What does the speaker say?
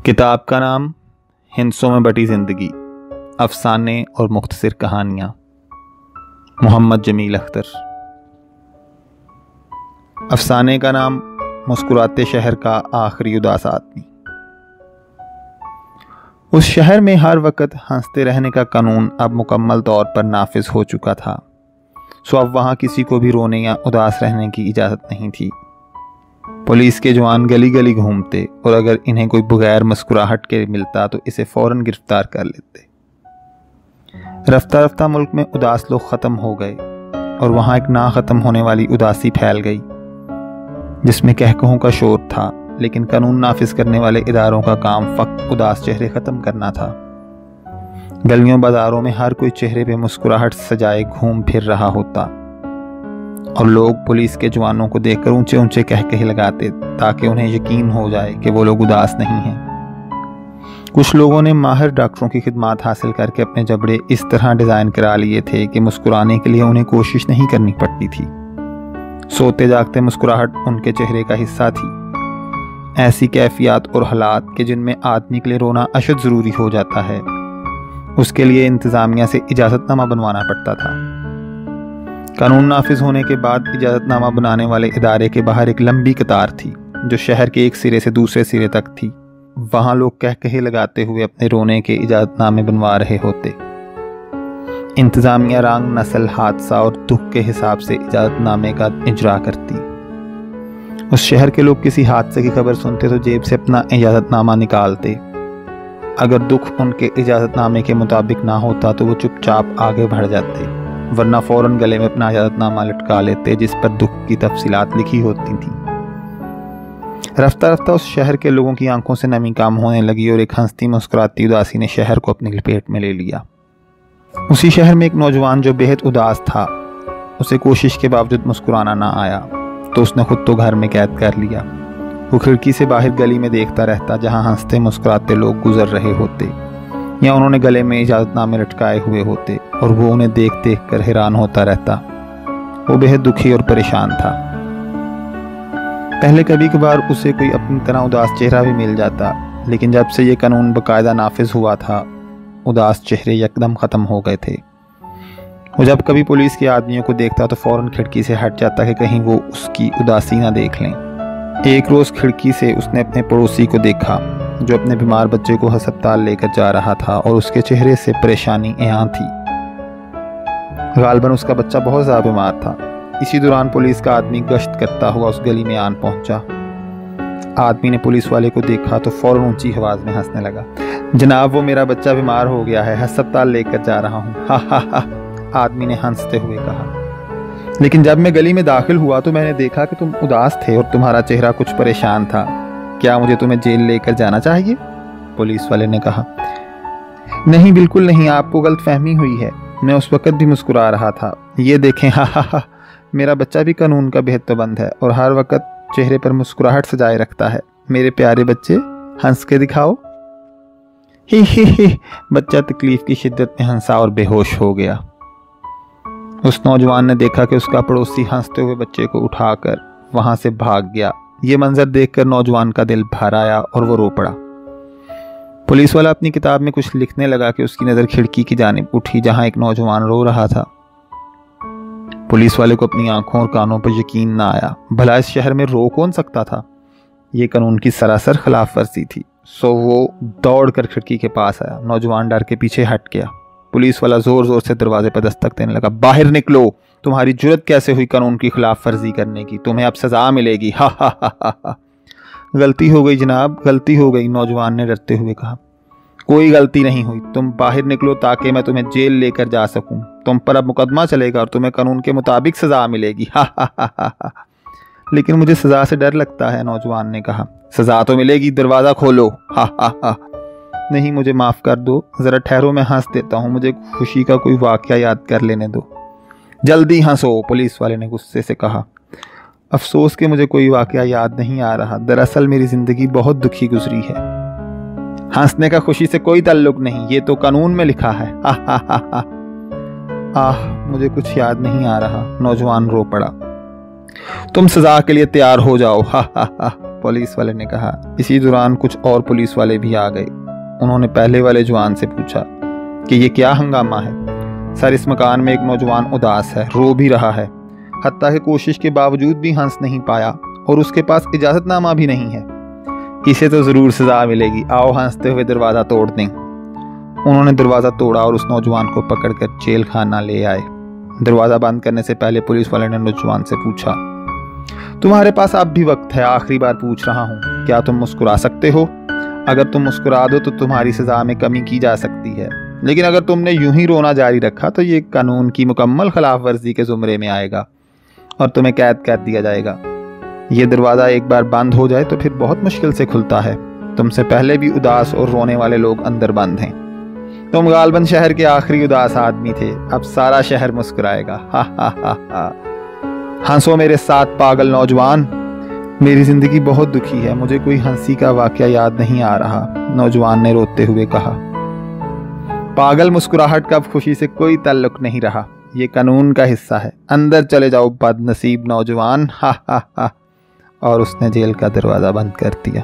किताब का नाम हिंसों में बटी ज़िंदगी, अफसाने और मुख्तसर कहानियाँ। मोहम्मद जमील अख्तर। अफसाने का नाम मुस्कुराते शहर का आखिरी उदास आदमी। उस शहर में हर वक्त हंसते रहने का कानून अब मुकम्मल तौर पर नाफिज हो चुका था। सो अब वहाँ किसी को भी रोने या उदास रहने की इजाज़त नहीं थी। पुलिस के जवान गली गली घूमते और अगर इन्हें कोई बगैर मुस्कुराहट के मिलता तो इसे फौरन गिरफ्तार कर लेते। रफ्ता रफ्ता मुल्क में उदास लोग ख़त्म हो गए और वहाँ एक ना ख़त्म होने वाली उदासी फैल गई, जिसमें कहकहों का शोर था, लेकिन कानून नाफिज करने वाले इदारों का काम फ़क्त उदास चेहरे ख़त्म करना था। गलियों बाजारों में हर कोई चेहरे पे मुस्कुराहट सजाए घूम फिर रहा होता और लोग पुलिस के जवानों को देखकर ऊंचे ऊंचे कहकहे लगाते ताकि उन्हें यकीन हो जाए कि वो लोग उदास नहीं हैं। कुछ लोगों ने माहिर डॉक्टरों की खिदमत हासिल करके अपने जबड़े इस तरह डिज़ाइन करा लिए थे कि मुस्कुराने के लिए उन्हें कोशिश नहीं करनी पड़ती थी। सोते जागते मुस्कुराहट उनके चेहरे का हिस्सा थी। ऐसी कैफियत और हालात के जिनमें आदमी के लिए रोना अशद ज़रूरी हो जाता है, उसके लिए इंतज़ामिया से इजाज़तनामा बनवाना पड़ता था। कानून नाफिज होने के बाद इजाज़तनामा बनाने वाले इदारे के बाहर एक लंबी कतार थी जो शहर के एक सिरे से दूसरे सिरे तक थी। वहाँ लोग कहकहे लगाते हुए अपने रोने के इजाज़तनामे बनवा रहे होते। इंतज़ामिया रंग, नस्ल, हादसा और दुख के हिसाब से इजाज़तनामे का इजरा करती। उस शहर के लोग किसी हादसे की खबर सुनते तो जेब से अपना इजाज़तनामा निकालते। अगर दुख उनके इजाज़तनामे के मुताबिक ना होता तो वो चुपचाप आगे बढ़ जाते, वरना फ़ौरन गले में अपना इजाज़तनामा लटका लेते जिस पर दुख की तफसीलात लिखी होती थी। रफ्ता रफ्ता उस शहर के लोगों की आंखों से नमी कम होने लगी और एक हंसती मुस्कुराती उदासी ने शहर को अपनी लपेट में ले लिया। उसी शहर में एक नौजवान जो बेहद उदास था, उसे कोशिश के बावजूद मुस्कुराना ना आया तो उसने खुद तो घर में कैद कर लिया। वो खिड़की से बाहर गली में देखता रहता जहाँ हंसते मुस्कुराते लोग गुजर रहे होते या उन्होंने गले में इजाज़तनामे लटकाए हुए होते और वो उन्हें देख देख कर हैरान होता रहता। वो बेहद दुखी और परेशान था। पहले कभी कभार उसे कोई अपनी तरह उदास चेहरा भी मिल जाता, लेकिन जब से ये कानून बाकायदा नाफिज हुआ था, उदास चेहरे यकदम ख़त्म हो गए थे। वो जब कभी पुलिस के आदमियों को देखता तो फ़ौरन खिड़की से हट जाता कि कहीं वो उसकी उदासी ना देख लें। एक रोज़ खिड़की से उसने अपने पड़ोसी को देखा जो अपने बीमार बच्चे को अस्पताल लेकर जा रहा था और उसके चेहरे से परेशानी यहाँ थी। गालबन उसका बच्चा बहुत ज़्यादा बीमार था। इसी दौरान पुलिस का आदमी गश्त करता हुआ उस गली में आन पहुंचा। आदमी ने पुलिस वाले को देखा तो फ़ौरन ऊंची आवाज़ में हंसने लगा। जनाब, वो मेरा बच्चा बीमार हो गया है, अस्पताल लेकर जा रहा हूँ। हा हा हा, आदमी ने हंसते हुए कहा। लेकिन जब मैं गली में दाखिल हुआ तो मैंने देखा कि तुम उदास थे और तुम्हारा चेहरा कुछ परेशान था। क्या मुझे तुम्हें जेल लेकर जाना चाहिए? पुलिस वाले ने कहा। नहीं, बिल्कुल नहीं, आपको गलतफहमी हुई है। मैं उस वक्त भी मुस्कुरा रहा था। ये देखें, हा हा हा, मेरा बच्चा भी कानून का बेहद पाबंद है और हर वक्त चेहरे पर मुस्कुराहट सजाए रखता है। मेरे प्यारे बच्चे, हंस के दिखाओ। ही, बच्चा तकलीफ की शिद्दत में हंसा और बेहोश हो गया। उस नौजवान ने देखा कि उसका पड़ोसी हंसते हुए बच्चे को उठाकर वहां से भाग गया। ये मंजर देखकर नौजवान का दिल भर आया और वो रो पड़ा। पुलिस वाला अपनी किताब में कुछ लिखने लगा कि उसकी नज़र खिड़की की जानिब उठी जहां एक नौजवान रो रहा था। पुलिस वाले को अपनी आंखों और कानों पर यकीन ना आया। भला इस शहर में रो कौन सकता था? ये कानून की सरासर खिलाफ वर्जी थी। सो वो दौड़ कर खिड़की के पास आया। नौजवान डर के पीछे हट गया। पुलिस वाला जोर जोर से दरवाजे पर दस्तक देने लगा। बाहर निकलो, तुम्हारी जुर्रत कैसे हुई कानून की खिलाफ वर्जी करने की? तुम्हें अब सजा मिलेगी। हा हा हा हा। गलती हो गई जनाब, गलती हो गई, नौजवान ने डरते हुए कहा। कोई गलती नहीं हुई, तुम बाहर निकलो ताकि मैं तुम्हें जेल लेकर जा सकूं। तुम पर अब मुकदमा चलेगा और तुम्हें कानून के मुताबिक सजा मिलेगी। हा हा हा हा। लेकिन मुझे सजा से डर लगता है, नौजवान ने कहा। सजा तो मिलेगी, दरवाजा खोलो। हा हा हा। नहीं, मुझे माफ़ कर दो, ज़रा ठहरो, मैं हंस देता हूँ, मुझे खुशी का कोई वाक़या याद कर लेने दो। जल्दी हंसो, पुलिस वाले ने गुस्से से कहा। अफसोस कि मुझे कोई वाक़या याद नहीं आ रहा। दरअसल मेरी ज़िंदगी बहुत दुखी गुजरी है। हंसने का खुशी से कोई ताल्लुक नहीं, ये तो कानून में लिखा है। हा हा हा हा। आह, मुझे कुछ याद नहीं आ रहा, नौजवान रो पड़ा। तुम सज़ा के लिए तैयार हो जाओ। हा हा हा, पुलिस वाले ने कहा। इसी दौरान कुछ और पुलिस वाले भी आ गए। उन्होंने पहले वाले जवान से पूछा कि ये क्या हंगामा है। सर, इस मकान में एक नौजवान उदास है, रो भी रहा है। हत्ता कि कोशिश के बावजूद भी हंस नहीं पाया और उसके पास इजाज़तनामा भी नहीं है। इसे तो ज़रूर सज़ा मिलेगी, आओ हंसते हुए दरवाज़ा तोड़ दें। उन्होंने दरवाज़ा तोड़ा और उस नौजवान को पकड़कर जेल खाना ले आए। दरवाज़ा बंद करने से पहले पुलिस वाले ने नौजवान से पूछा, तुम्हारे पास अब भी वक्त है, आखिरी बार पूछ रहा हूँ, क्या तुम मुस्कुरा सकते हो? अगर तुम मुस्कुरा दो तो तुम्हारी सज़ा में कमी की जा सकती है, लेकिन अगर तुमने यूं ही रोना जारी रखा तो ये कानून की मुकम्मल खिलाफ वर्जी के ज़ुमरे में आएगा और तुम्हें कैद कर दिया जाएगा। ये दरवाज़ा एक बार बंद हो जाए तो फिर बहुत मुश्किल से खुलता है। तुमसे पहले भी उदास और रोने वाले लोग अंदर बंद हैं। तुम गालबन शहर के आखिरी उदास आदमी थे, अब सारा शहर मुस्कुराएगा। हा हा हा हा। हंसो मेरे साथ पागल नौजवान। मेरी जिंदगी बहुत दुखी है, मुझे कोई हंसी का वाकया याद नहीं आ रहा, नौजवान ने रोते हुए कहा। पागल मुस्कुराहट का खुशी से कोई ताल्लुक नहीं रहा, ये कानून का हिस्सा है। अंदर चले जाओ बदनसीब नौजवान। हा हा हा। और उसने जेल का दरवाज़ा बंद कर दिया।